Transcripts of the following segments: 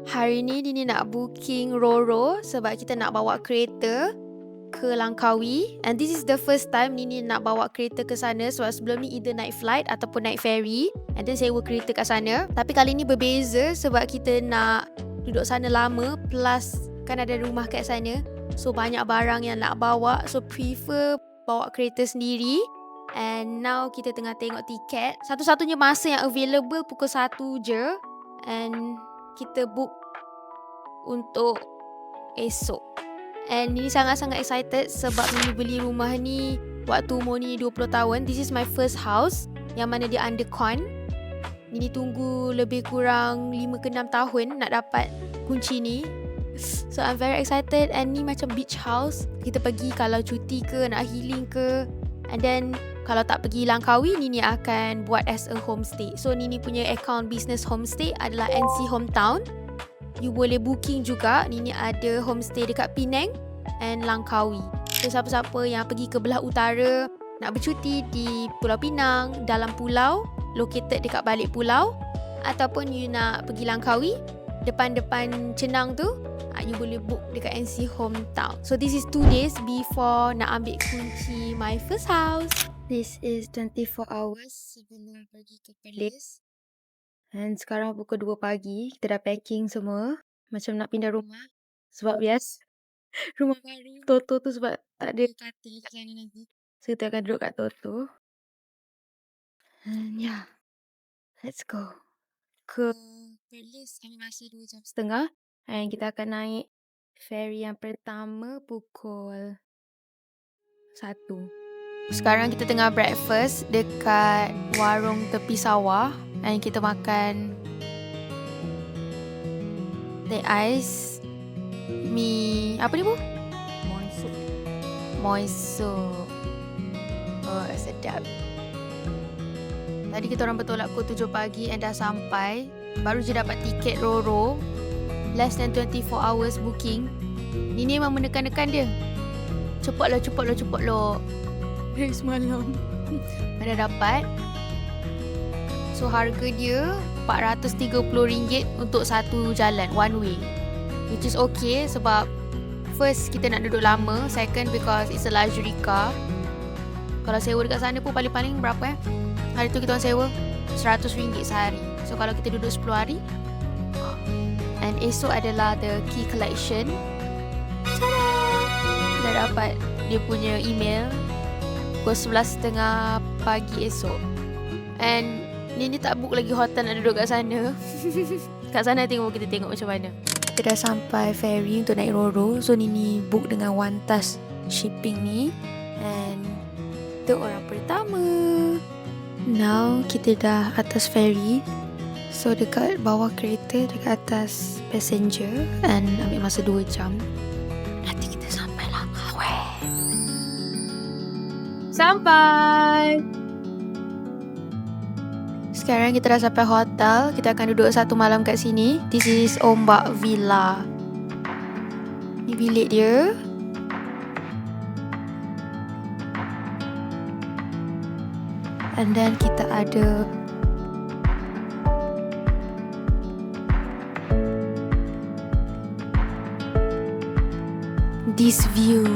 Hari ni Nini nak booking Roro sebab kita nak bawa kereta ke Langkawi. And this is the first time Nini nak bawa kereta ke sana sebab sebelum ni either naik flight ataupun naik ferry and then sewa kereta kat sana. Tapi kali ni berbeza sebab kita nak duduk sana lama plus kan ada rumah kat sana. So banyak barang yang nak bawa, so prefer bawa kereta sendiri. And now kita tengah tengok tiket. Satu-satunya masa yang available pukul 1 je. And kita book untuk esok. And Nini sangat-sangat excited sebab Nini beli rumah ni waktu umur Nini 20 tahun. This is my first house yang mana dia under con. Nini tunggu lebih kurang 5 ke 6 tahun nak dapat kunci ni. So I'm very excited. And ni macam beach house. Kita pergi kalau cuti ke, nak healing ke. And then kalau tak pergi Langkawi, Nini akan buat as a homestay. So Nini punya account business homestay adalah NC Hometown. You boleh booking juga. Nini ada homestay dekat Penang and Langkawi. So siapa-siapa yang pergi ke belah utara, nak bercuti di Pulau Pinang, dalam pulau, located dekat balik pulau, ataupun you nak pergi Langkawi, depan-depan Cenang tu, you boleh book dekat NC Hometown. So this is 2 days before nak ambil kunci my first house. This is 24 hours sebelum pergi ke Perlis. And sekarang pukul 2 pagi. Kita dah packing semua. Macam nak pindah rumah. Sebab bias rumah baru Toto tu sebab tak ada katil kat sana nanti. So kita akan duduk kat Toto. And yeah, let's go. Ke Perlis ambil masa 2.5 jam. And kita akan naik ferry yang pertama pukul 1. Sekarang kita tengah breakfast dekat warung tepi sawah. And kita makan teh ais, mi, apa ni bu? Moiso. Oh, sedap. Tadi kita orang bertolak pukul 7 pagi and dah sampai. Baru je dapat tiket Roro. Less than 24 hours booking. Nini memang menekan-nekan dia. Cepatlah. Dari semalam. Mana dapat. So harga dia RM430 untuk satu jalan, one way. Which is okay sebab first kita nak duduk lama, second because it's a luxury car. Kalau sewa dekat sana pun paling-paling berapa hari tu kita orang sewa RM100 sehari. So kalau kita duduk 10 hari. And esok adalah the key collection. Tada! Dah dapat dia punya email pukul 11.30 pagi esok. And Nini tak book lagi hotel nak duduk kat sana. Kat sana kita tengok macam mana. Kita dah sampai ferry untuk naik Roro. So Nini book dengan Wantas shipping ni. And itu orang pertama. Now kita dah atas ferry. So dekat bawah kereta, dekat atas passenger. And ambil masa 2 jam. Nanti kita sampai Langkawi. Sampai! Sekarang kita dah sampai hotel. Kita akan duduk 1 malam kat sini. This is Ombak Villa. Ni bilik dia. And then kita ada this view.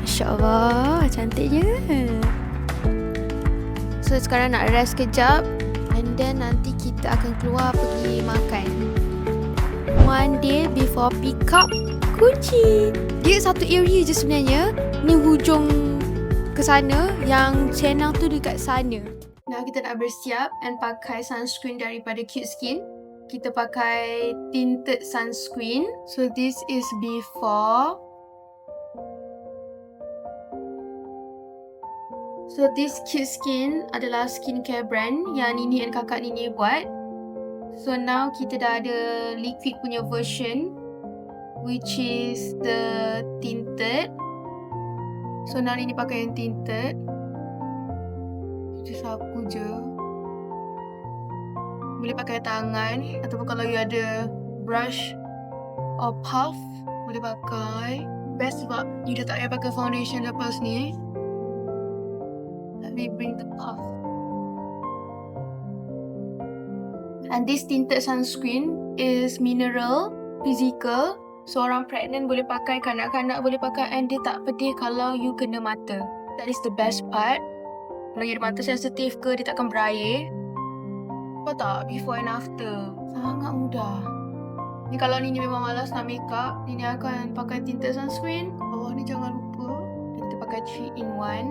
Masya Allah, cantiknya. So sekarang nak rest kejap. And then nanti kita akan keluar pergi makan. One day before pick up kunci. Dia satu area je sebenarnya. Ni hujung ke sana. Yang Cenang tu dekat sana. Now kita nak bersiap and pakai sunscreen daripada Cute Skin. Kita pakai tinted sunscreen. So this is before. So this Cute Skin adalah skincare brand yang Nini dan kakak Nini buat. So now kita dah ada liquid punya version, which is the tinted. So now Nini pakai yang tinted. Just sapu je. Boleh pakai tangan ataupun kalau you ada brush or puff boleh pakai. Best sebab you dah tak payah pakai foundation lepas ni. Let me bring the puff. And this tinted sunscreen is mineral, physical. So orang pregnant boleh pakai, kanak-kanak boleh pakai, and dia tak pedih kalau you kena mata. That is the best part. Kalau you ada mata sensitif ke, dia takkan berair. Kau tak? Before and after. Sangat mudah. Ni kalau Nini memang malas nak make up, Nini akan pakai tinted sunscreen. Bawah ni jangan lupa. Kita pakai 3-in-1.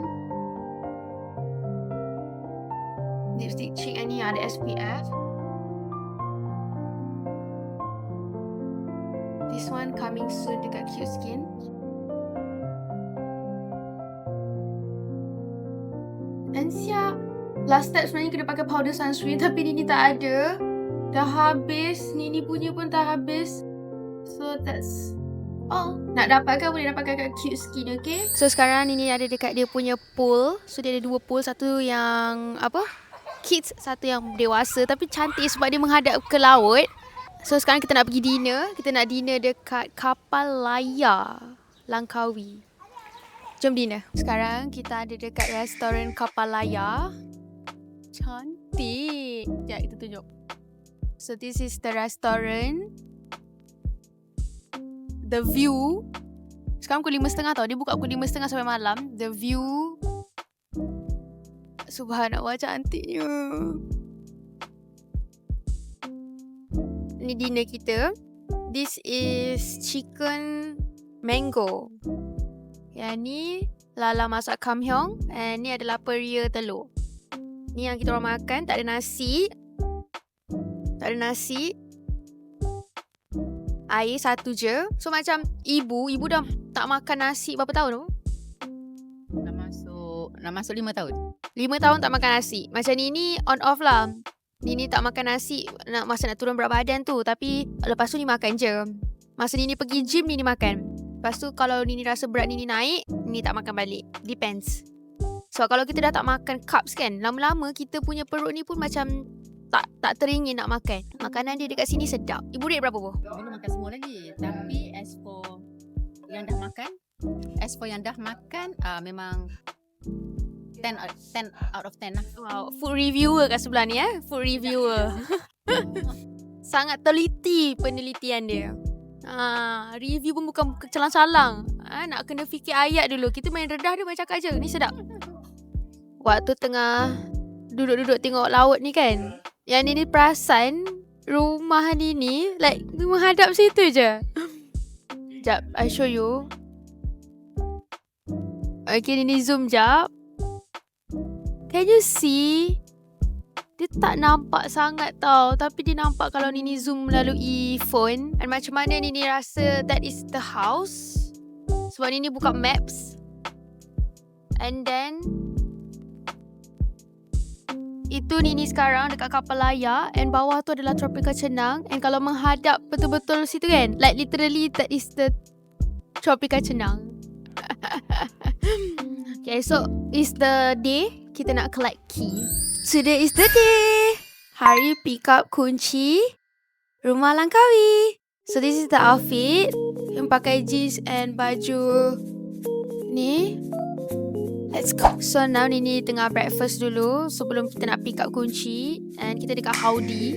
Lipstick cheek ni ada SPF. This one coming soon dekat Cute Skin. And siap. Last step sebenarnya kena pakai powder sunscreen, tapi Nini tak ada. Dah habis. Nini punya pun dah habis. So that's all. Nak dapatkan boleh dapatkan kat Cute Skin, okay? So sekarang Nini ada dekat dia punya pool. So dia ada 2 pool. Satu yang kids, satu yang dewasa. Tapi cantik sebab dia menghadap ke laut. So sekarang kita nak pergi dinner. Kita nak dinner dekat Kapal Layar Langkawi. Jom dinner. Sekarang kita ada dekat restoran Kapal Layar. Cantik. Sekejap kita tunjuk. So this is the restaurant. The view. Sekarang pukul 5.30 tau. Dia buka pukul 5.30 sampai malam. The view. Subhanallah, cantiknya. Ni dinner kita. This is chicken mango. Yang ni lala masak kamhyong. And ni adalah peria telur. Ni yang kita orang makan. Tak ada nasi. Air satu je. So macam ibu dah tak makan nasi berapa tahun tu? Nak masuk 5 tahun. 5 tahun tak makan nasi. Macam ni on off lah. Nini tak makan nasi masa nak turun berat badan tu. Tapi lepas tu Nini makan je. Masa Nini pergi gym, Nini makan. Lepas tu kalau Nini rasa berat Nini naik, Nini tak makan balik. Depends. So kalau kita dah tak makan carbs kan, lama-lama kita punya perut ni pun macam tak teringin nak makan. Makanan dia dekat sini sedap. Ibu rate berapa bu? Belum makan semua lagi. Tapi as for yang dah makan, memang 10 out of 10 lah. Wow, food reviewer kat sebelah ni food reviewer. Sangat teliti penelitian dia. Review pun bukan calang-calang. Nak kena fikir ayat dulu. Kita main redah dia main cakap je. Ni sedap. Waktu tengah duduk-duduk tengok laut ni kan, yang Nini perasan rumah Nini like menghadap situ je. Sekejap, I show you. Okay, Nini zoom jap. Can you see? Dia tak nampak sangat tau, tapi dia nampak kalau Nini zoom melalui phone. And macam mana Nini rasa that is the house? Sebab Nini buka maps. And then itu Nini sekarang dekat Kapal Layar. And bawah tu adalah Tropika Cenang. And kalau menghadap betul-betul situ kan, like literally that is the Tropika Cenang. Okay, so is the day kita nak collect key. Today is the day. Hari pick up kunci rumah Langkawi. So this is the outfit. Yang pakai jeans and baju ni. Let's go. So now Nini tengah breakfast dulu sebelum kita nak pick up kunci. And kita dekat Howdy.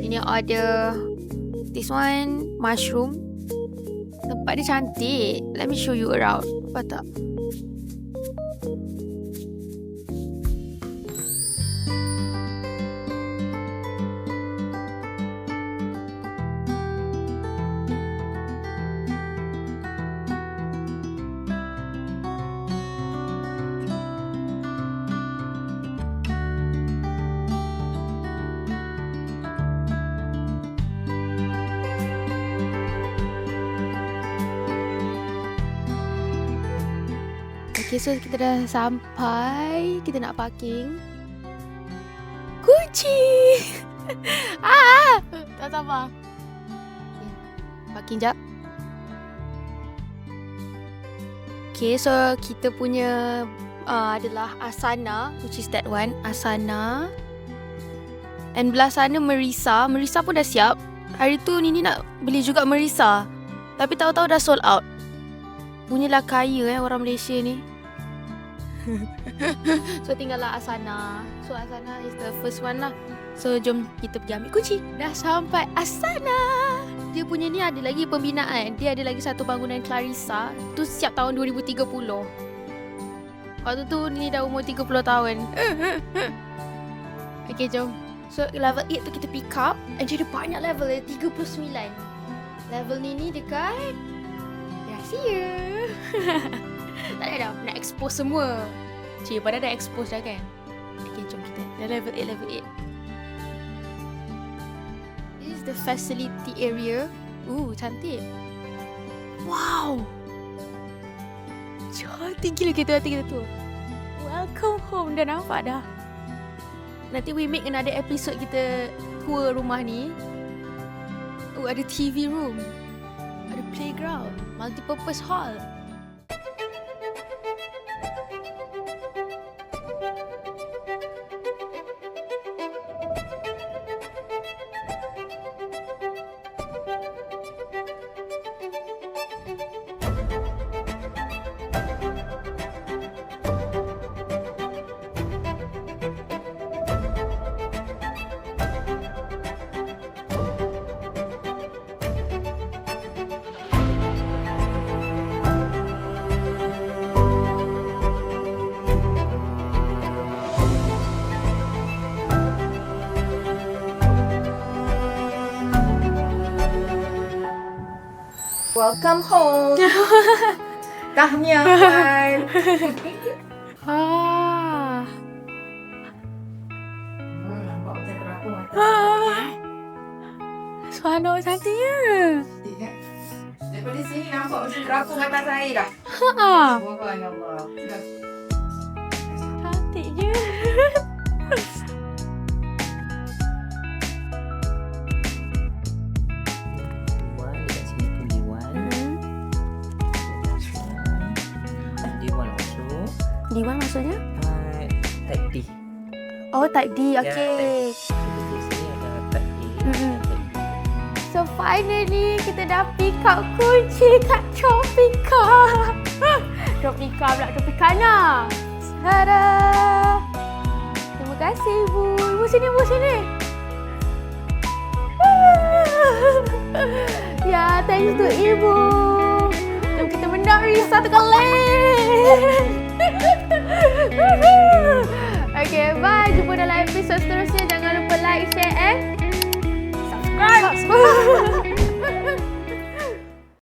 Nini order this one, mushroom. Tempat dia cantik. Let me show you around. Apa tak? Okay, so kita dah sampai. Kita nak parking. Kunci! Tak sabar. Okay, parking jap. Okay, so kita punya adalah Asana, which is that one, Asana. And belah sana Merisa. Merisa pun dah siap. Hari tu Nini nak beli juga Merisa, tapi tahu-tahu dah sold out. Bunyilah kaya orang Malaysia ni. So tinggallah Asana. So Asana is the first one lah. So jom kita pergi ambil kunci. Dah sampai asana. Dia punya ni ada lagi pembinaan. Dia ada lagi satu bangunan Clarissa. Tu siap tahun 2030. Waktu tu ni dah umur 30 tahun. Okay, jom. So level 8 tu kita pick up. And dia ada banyak level, 39. Level ni dekat rahsia. Tak ada dah, nak expose semua. Cik, padahal dah expose dah kan. Okay, jom kita. Dah level 8. This is the facility area. Cantik. Wow. Cantik gila kita tu. Welcome home. Dah nampak dah. Nanti we make another episode kita tour rumah ni. Ada TV room. Ada playground. Multipurpose hall. Welcome home. Tahniah. Nampak macam terapung mata. Suara cantiknya. Daripada sini nampak macam terapung atas air dah. Subhanallah. Cantiknya. Dekat sini pun D1. D1 also. D1 maksudnya? Type D. Oh, type D. Ya, Okay. type D. Di sini ada type A dan type B. So finally kita dah pick up kunci kat Tropica. Tropica pula, Tropicana. Tada. Terima kasih Ibu. Ibu sini. Ya, thanks to Ibu. Jom kita menari satu kali. Okay, bye. Jumpa dalam episod seterusnya. Jangan lupa like, share and subscribe.